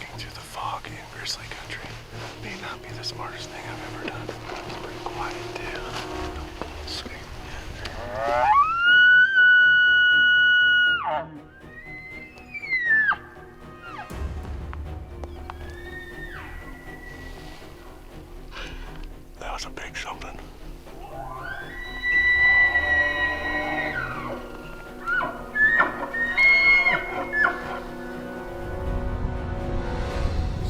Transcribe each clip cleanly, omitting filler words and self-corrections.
Walking through the fog in Grizzly country may not be the smartest thing I've ever done. It's pretty quiet too. Don't scream. That was a big something.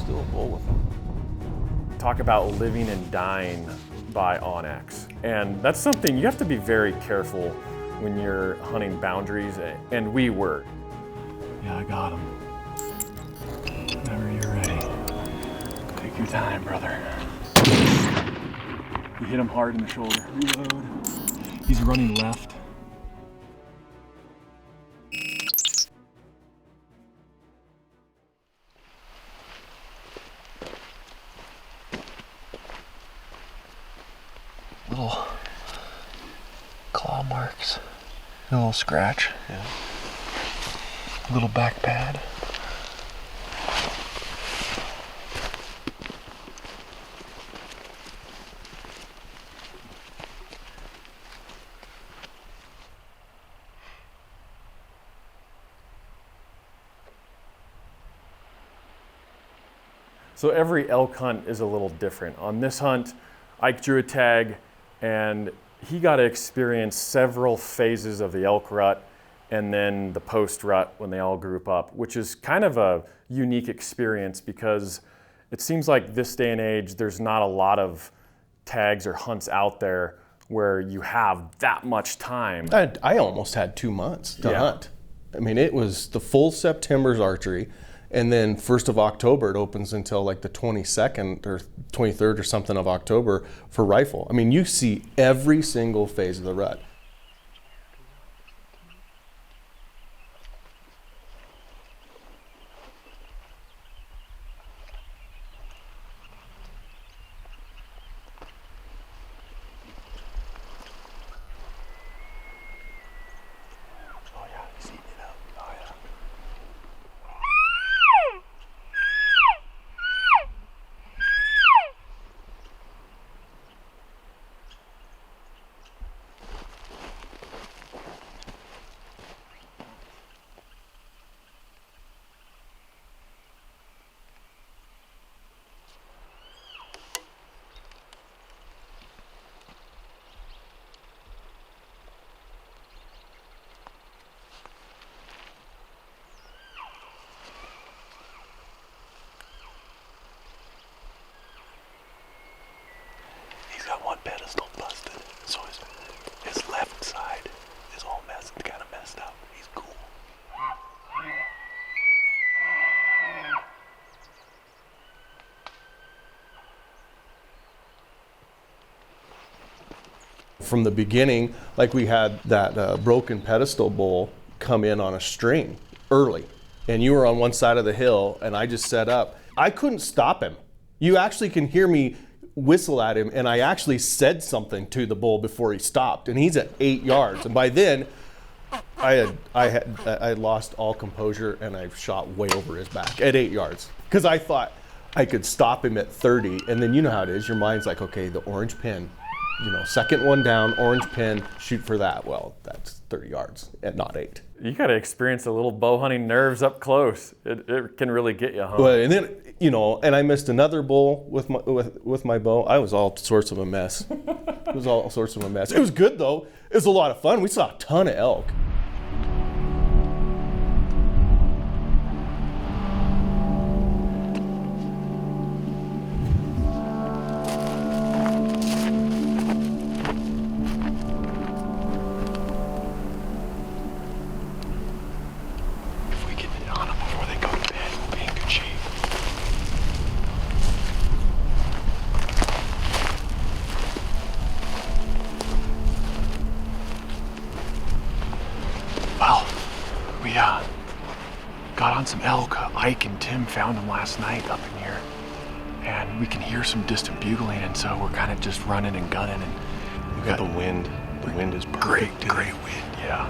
Still a bull with them. Talk about living and dying by onX. And that's something you have to be very careful when you're hunting boundaries, and we were. Yeah, I got him. Whenever you're ready. Take your time, brother. You hit him hard in the shoulder. Reload. He's running left. Little claw marks. A little scratch. Yeah. Little back pad. So every elk hunt is a little different. On this hunt, Ike drew a tag and he got to experience several phases of the elk rut and then the post rut when they all group up, which is kind of a unique experience because it seems like this day and age, there's not a lot of tags or hunts out there where you have that much time. I almost had 2 months to hunt. I mean, it was the full September's archery. And then 1st of October, it opens until like the 22nd or 23rd or something of October for rifle. I mean, you see every single phase of the rut. He's got one pedestal busted, so his left side is all kind of messed up. He's cool. From the beginning, like we had that broken pedestal bull come in on a string early, and you were on one side of the hill, and I just set up. I couldn't stop him. You actually can hear me whistle at him, and I actually said something to the bull before he stopped, and he's at 8 yards. And by then, I had lost all composure, and I shot way over his back at 8 yards because I thought I could stop him at 30, and then you know how it is. Your mind's like, okay, the orange pin. You know, second one down, orange pin, shoot for that. Well, that's 30 yards and not 8. You got to experience a little bow hunting nerves up close. It can really get you, huh? But and then, you know, and I missed another bull with my bow. I was all sorts of a mess. It was all sorts of a mess. It was good though. It was a lot of fun. We saw a ton of elk. We got on some elk. Ike and Tim found them last night up in here. And we can hear some distant bugling, and so we're kind of just running and gunning. And We got the wind. The wind is perfect. Great wind, yeah.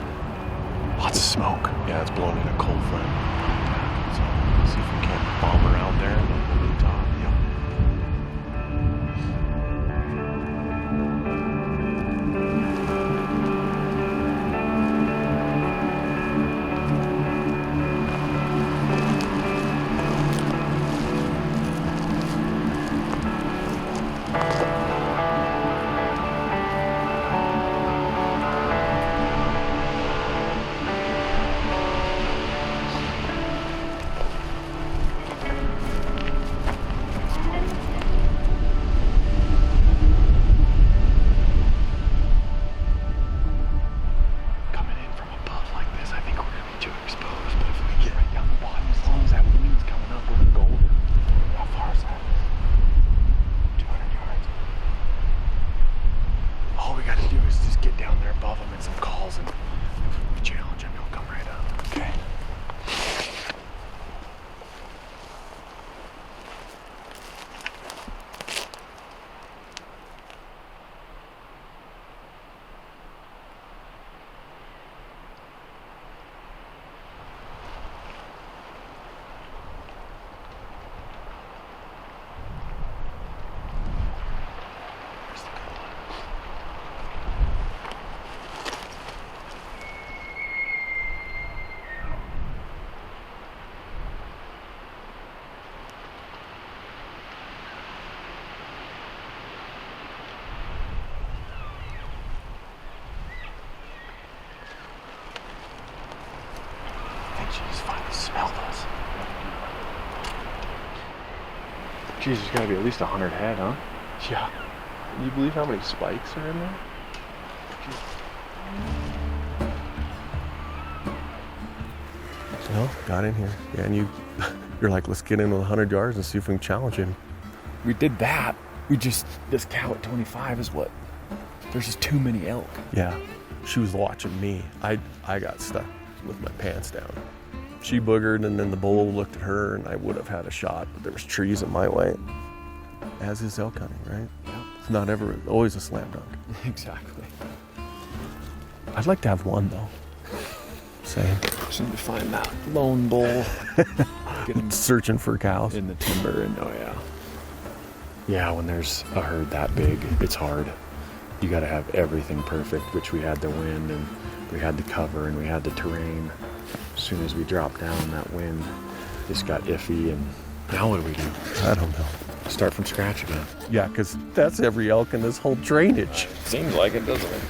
Lots of smoke. Yeah, it's blowing in a cold front. So see if we can't bomb around Geez, there's gotta be at least 100 head, huh? Yeah. Can you believe how many spikes are in there? No, got in here. Yeah, and you're like, let's get in with 100 yards and see if we can challenge him. We did that. This cow at 25 is what? There's just too many elk. Yeah, she was watching me. I got stuck with my pants down. She boogered, and then the bull looked at her, and I would have had a shot, but there was trees in my way. As is elk hunting, right? Yeah. It's not always a slam dunk. Exactly. I'd like to have one, though. Same. Just need to find that lone bull. Get him Searching for cows. in the timber, and oh yeah. Yeah, when there's a herd that big, it's hard. You gotta have everything perfect, which we had the wind, and we had the cover, and we had the terrain. As soon as we dropped down, that wind just got iffy, and now what do we do? I don't know. Start from scratch again. Yeah, because that's every elk in this whole drainage. Seems like it, doesn't it?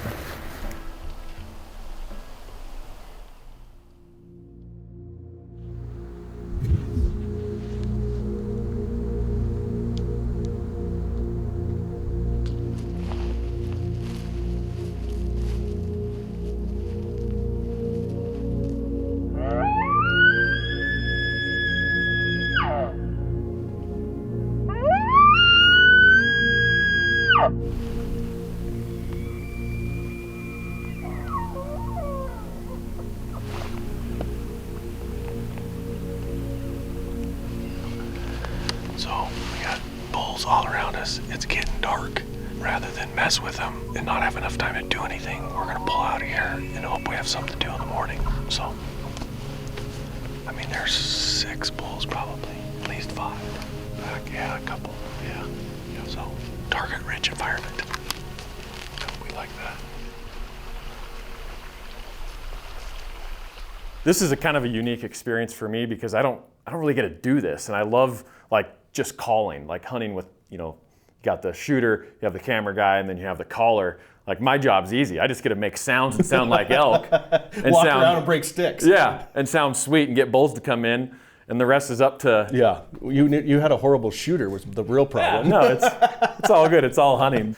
So we got bulls all around us. It's getting dark. Rather than mess with them and not have enough time to do anything, we're gonna pull out of here and hope we have something to do in the morning. So, I mean, there's 6 bulls probably, at least 5. Back, yeah, a couple, yeah. So, target-rich environment. We like that. This is a kind of a unique experience for me because I don't really get to do this, and I love like just calling, like hunting with, you know, you got the shooter, you have the camera guy, and then you have the caller. Like my job's easy. I just get to make sounds and sound like elk, and Walk around and break sticks. Yeah, and sound sweet and get bulls to come in, and the rest is up to. Yeah, you had a horrible shooter was the real problem. No, it's all good. It's all hunting.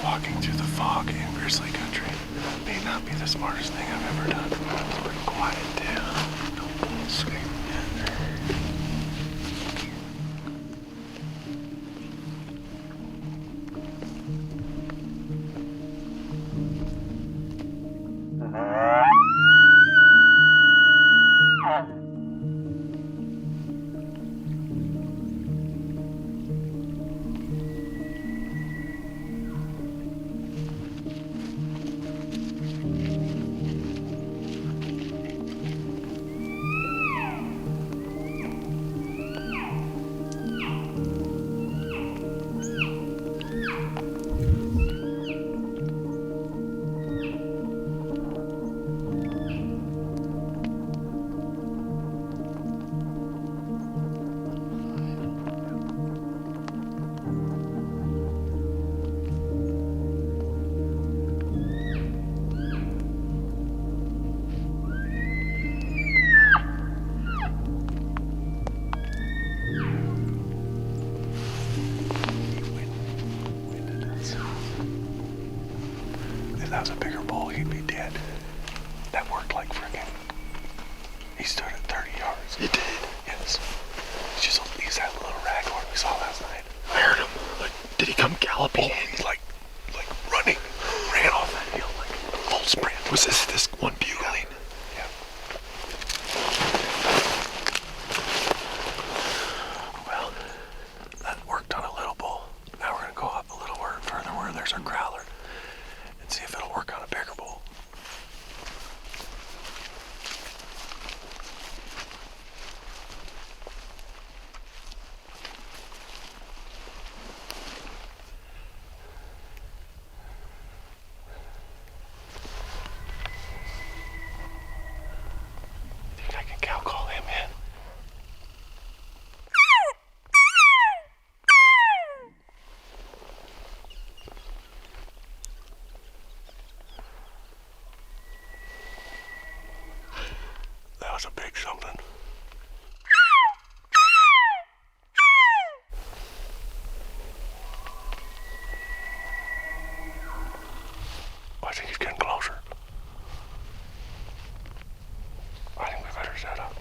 Walking through the fog in Grizzly country may not be the smartest thing I've ever done. It's pretty quiet too. No bulls screaming yet. If that was a bigger bull, he'd be dead. That worked like frickin'. He stood at 30 yards. It did? Yes. He's that little raghorn we saw last night. I heard him. Like, did he come galloping? He's like running. Ran off that hill like full sprint. Was this one bugling? Yeah. Well, that worked on a little bull. Now we're gonna go up a little further where there's our growler and see if it'll work on a bigger bull. I think he's getting closer. I think we better set up.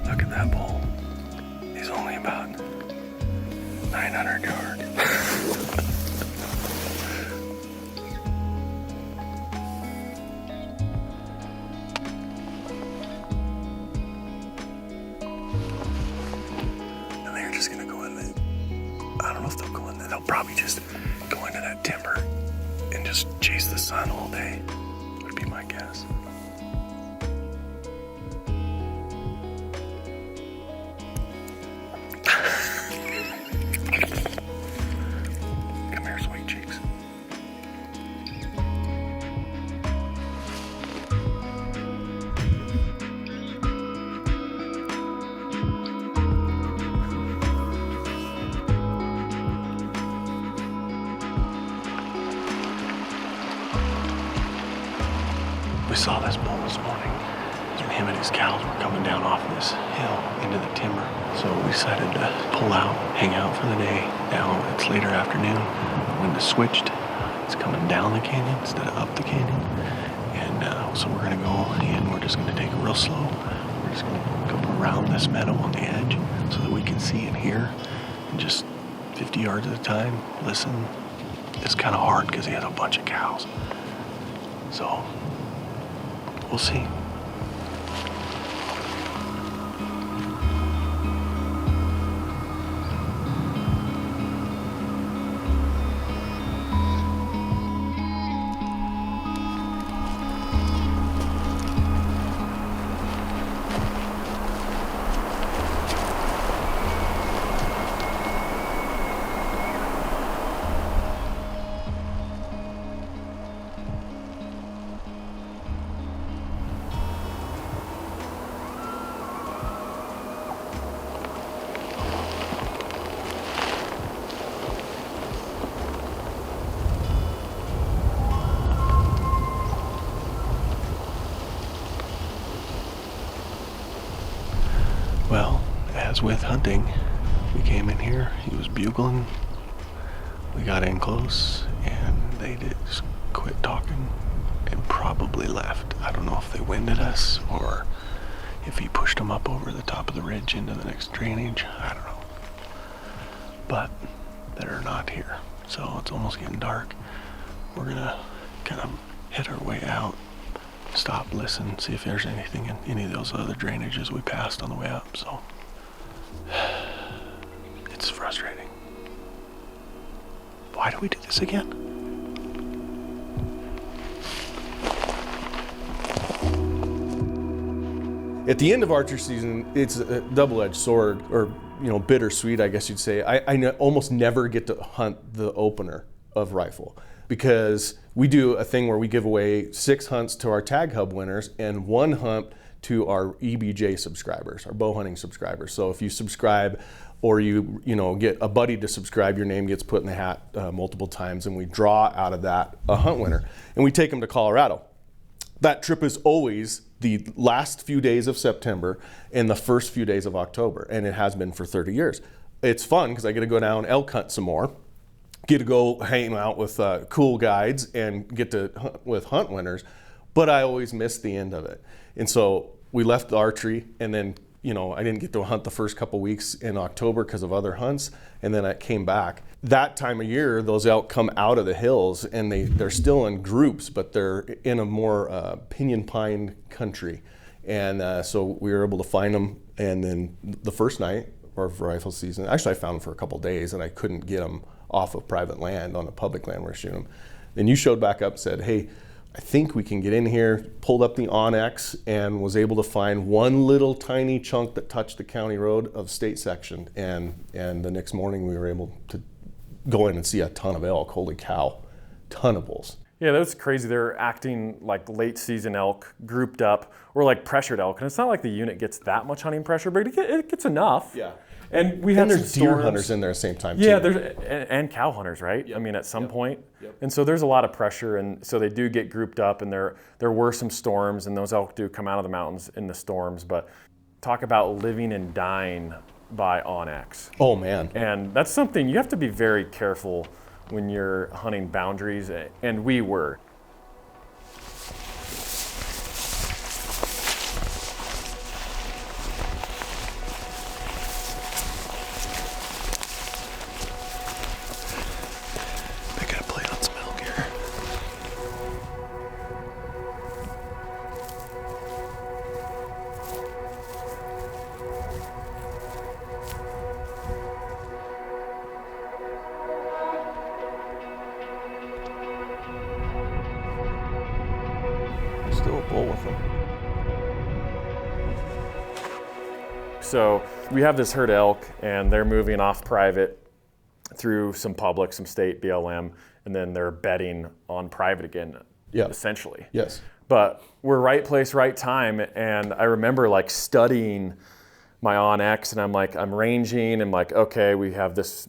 Look at that bull. He's only about 900 yards. And they're just gonna go in there. I don't know if they'll go in there. They'll probably just go into that timber and just chase the sun all day, would be my guess. Come here, sweet cheeks. We saw this bull this morning. Him and his cows were coming down off this hill into the timber. So we decided to pull out, hang out for the day. Now it's later afternoon. The wind has switched. It's coming down the canyon instead of up the canyon. And so we're gonna go in. We're just gonna take it real slow. We're just gonna go around this meadow on the edge so that we can see and hear. And just 50 yards at a time, listen. It's kind of hard because he has a bunch of cows. So we'll see. Well, as with hunting, we came in here, he was bugling, we got in close, and they just quit talking and probably left. I don't know if they winded us or if he pushed them up over the top of the ridge into the next drainage. I don't know. But they're not here, so it's almost getting dark. We're gonna kind of hit our way out, stop, listen, see if there's anything in any of those other drainages we passed on the way up. So it's frustrating. Why do we do this again? At the end of archery season, it's a double-edged sword, or bittersweet, I guess you'd say. I almost never get to hunt the opener of rifle, because we do a thing where we give away 6 hunts to our Tag Hub winners and 1 hunt to our EBJ subscribers, our bow hunting subscribers. So if you subscribe, or you get a buddy to subscribe, your name gets put in the hat multiple times, and we draw out of that a hunt winner, and we take them to Colorado. That trip is always the last few days of September and the first few days of October, and it has been for 30 years. It's fun because I get to go down elk hunt some more, get to go hang out with cool guides, and get to hunt with hunt winners, but I always miss the end of it. And so we left the archery, and then I didn't get to hunt the first couple weeks in October because of other hunts, and then I came back. That time of year, those elk come out of the hills, and they're still in groups, but they're in a more pinyon pine country. And so we were able to find them, and then the first night of rifle season, actually I found them for a couple days, and I couldn't get them off of private land on a public land where I shoot them. Then you showed back up, said, hey, I think we can get in here, pulled up the Onyx, and was able to find one little tiny chunk that touched the county road of state section. And the next morning we were able to go in and see a ton of elk. Holy cow, ton of bulls. Yeah, that's crazy. They're acting like late season elk, grouped up, or like pressured elk. And it's not like the unit gets that much hunting pressure, but it gets enough. Yeah. And we had there's deer hunters in there at the same time too. Yeah, and cow hunters, right? Yep. I mean, at some point. Yep. And so there's a lot of pressure, and so they do get grouped up, and there were some storms, and those elk do come out of the mountains in the storms. But talk about living and dying by Onyx. Oh man. And that's something you have to be very careful when you're hunting boundaries, and we were. Still a bull with them. So we have this herd of elk, and they're moving off private through some public, some state, BLM, and then they're bedding on private again, essentially. Yes. But we're right place, right time, and I remember like studying my Onyx, and I'm ranging, and like, okay, we have this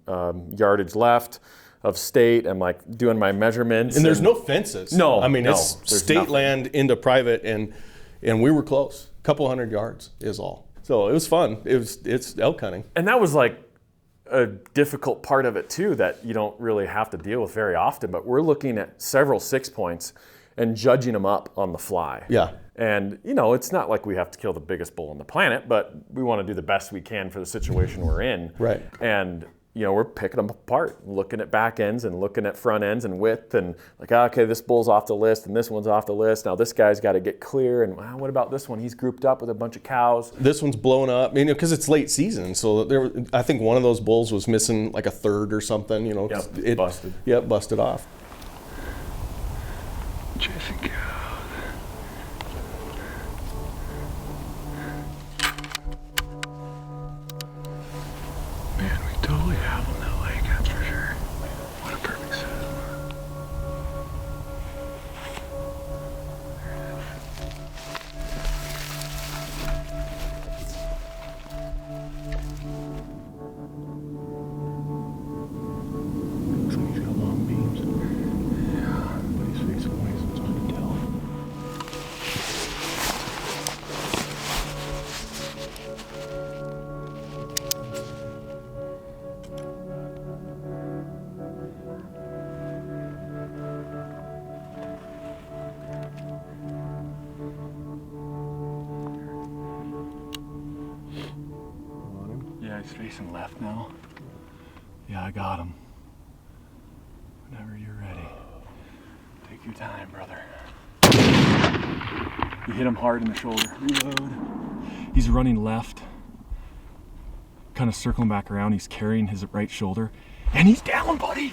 yardage left of state. I'm like doing my measurements. And there's no fences. No, I mean, no, it's there's state nothing. land into private, and we were close. A couple hundred yards is all. So it was fun. It's elk hunting. And that was like a difficult part of it too, that you don't really have to deal with very often, but we're looking at several 6 points and judging them up on the fly. Yeah. And it's not like we have to kill the biggest bull on the planet, but we want to do the best we can for the situation we're in. Right. And we're picking them apart, looking at back ends and looking at front ends and width, and like, okay, this bull's off the list and this one's off the list. Now this guy's got to get clear, and what about this one? He's grouped up with a bunch of cows. This one's blown up, because it's late season. So I think one of those bulls was missing like a third or something. Yep, it busted. Yep, busted off. Jessica. Man, we totally have them that lake, that's for sure. What a perfect setup. Looks like he's got long beams. Yeah, but he's facing away, so it's hard to tell. He's facing left now. Yeah, I got him. Whenever you're ready. Take your time, brother. You hit him hard in the shoulder. Reload. He's running left. Kind of circling back around. He's carrying his right shoulder. And he's down, buddy!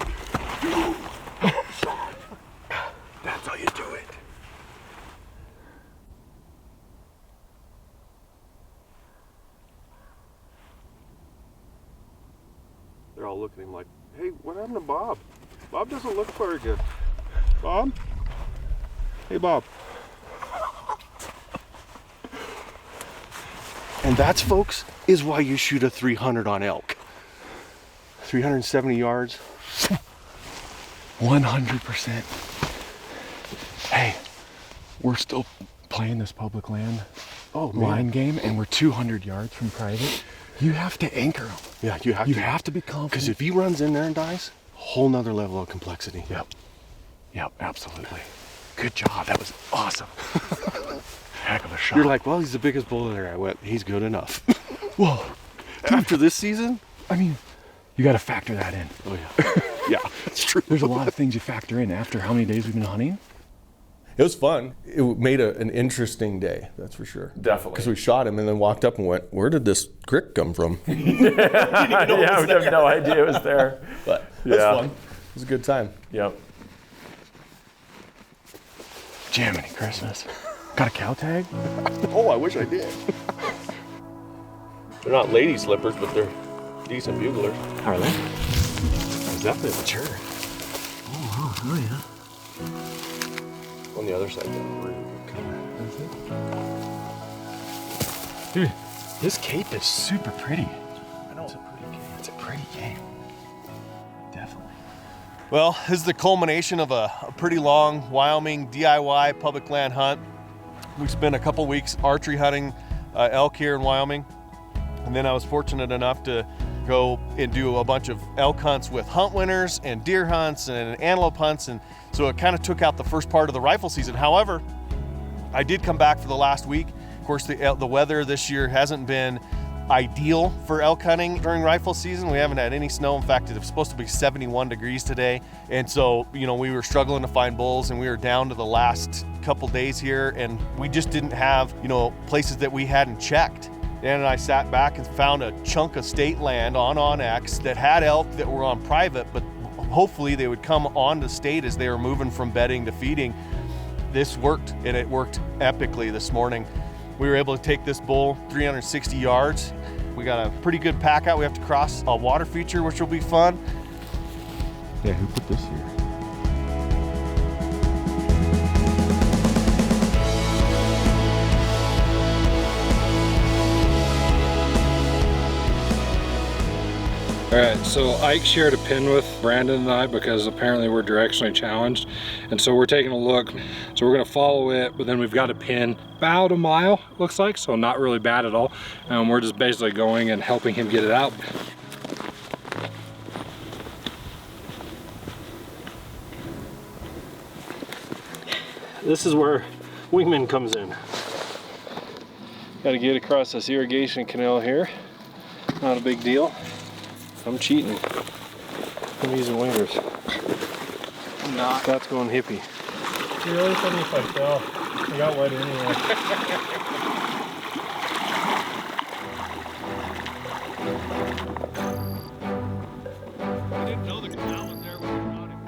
That's how you do it. They're all looking at him like, hey, what happened to Bob? Bob doesn't look very good. Bob? Hey, Bob. And that's, folks, is why you shoot a 300 on elk. 370 yards. 100%. Hey, we're still playing this public land line game, and we're 200 yards from private. You have to anchor him. Yeah, you have to be confident. Because if he runs in there and dies, whole nother level of complexity. Yep, absolutely. Good job. That was awesome. Heck of a shot. You're like, well, he's the biggest bull there. I went, he's good enough. Well, after this season, I mean, you got to factor that in. oh yeah, yeah, it's true. There's a lot of things you factor in after how many days we've been hunting. It was fun. It made an interesting day, that's for sure. Definitely. Because we shot him and then walked up and went, where did this crick come from? Yeah, we have no idea it was there. But it was fun. It was a good time. Yep. Jiminy Christmas. Got a cow tag? Oh, I wish I did. They're not lady slippers, but they're decent buglers. How are they? It's definitely mature. Oh yeah. On the other side, Dude, this cape is super pretty. I know. It's a pretty cape. It's a pretty cape. Definitely. Well, this is the culmination of a pretty long Wyoming DIY public land hunt. We spent a couple weeks archery hunting elk here in Wyoming. And then I was fortunate enough to go and do a bunch of elk hunts with hunt winners and deer hunts and antelope hunts. And so it kind of took out the first part of the rifle season. However, I did come back for the last week. Of course, the weather this year hasn't been ideal for elk hunting during rifle season. We haven't had any snow. In fact, it was supposed to be 71 degrees today. And so, you know, we were struggling to find bulls, and we were down to the last couple days here, and we just didn't have, you know, places that we hadn't checked. Dan and I sat back and found a chunk of state land on Onyx that had elk that were on private, but hopefully they would come on to state as they were moving from bedding to feeding. This worked, and it worked epically this morning. We were able to take this bull 360 yards. We got a pretty good pack out. We have to cross a water feature, which will be fun. Yeah, who put this here? All right, so Ike shared a pin with Brandon and I because apparently we're directionally challenged. And so we're taking a look. So we're gonna follow it, but then we've got a pin about a mile, looks like, so not really bad at all. We're just basically going and helping him get it out. This is where Wingman comes in. Got to get across this irrigation canal here. Not a big deal. I'm cheating. I'm using wingers. I'm not. That's going hippie. You're really funny if I fell. I got wet anyway. I didn't know the canal was there when we brought him.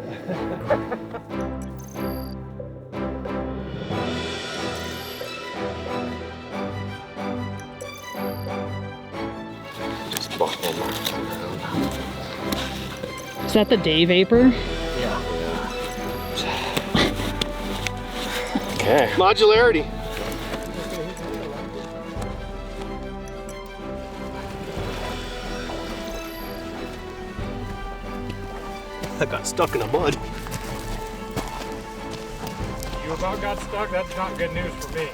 Is that the day vapor? Okay. Modularity. I got stuck in the mud. You about got stuck? That's not good news for me.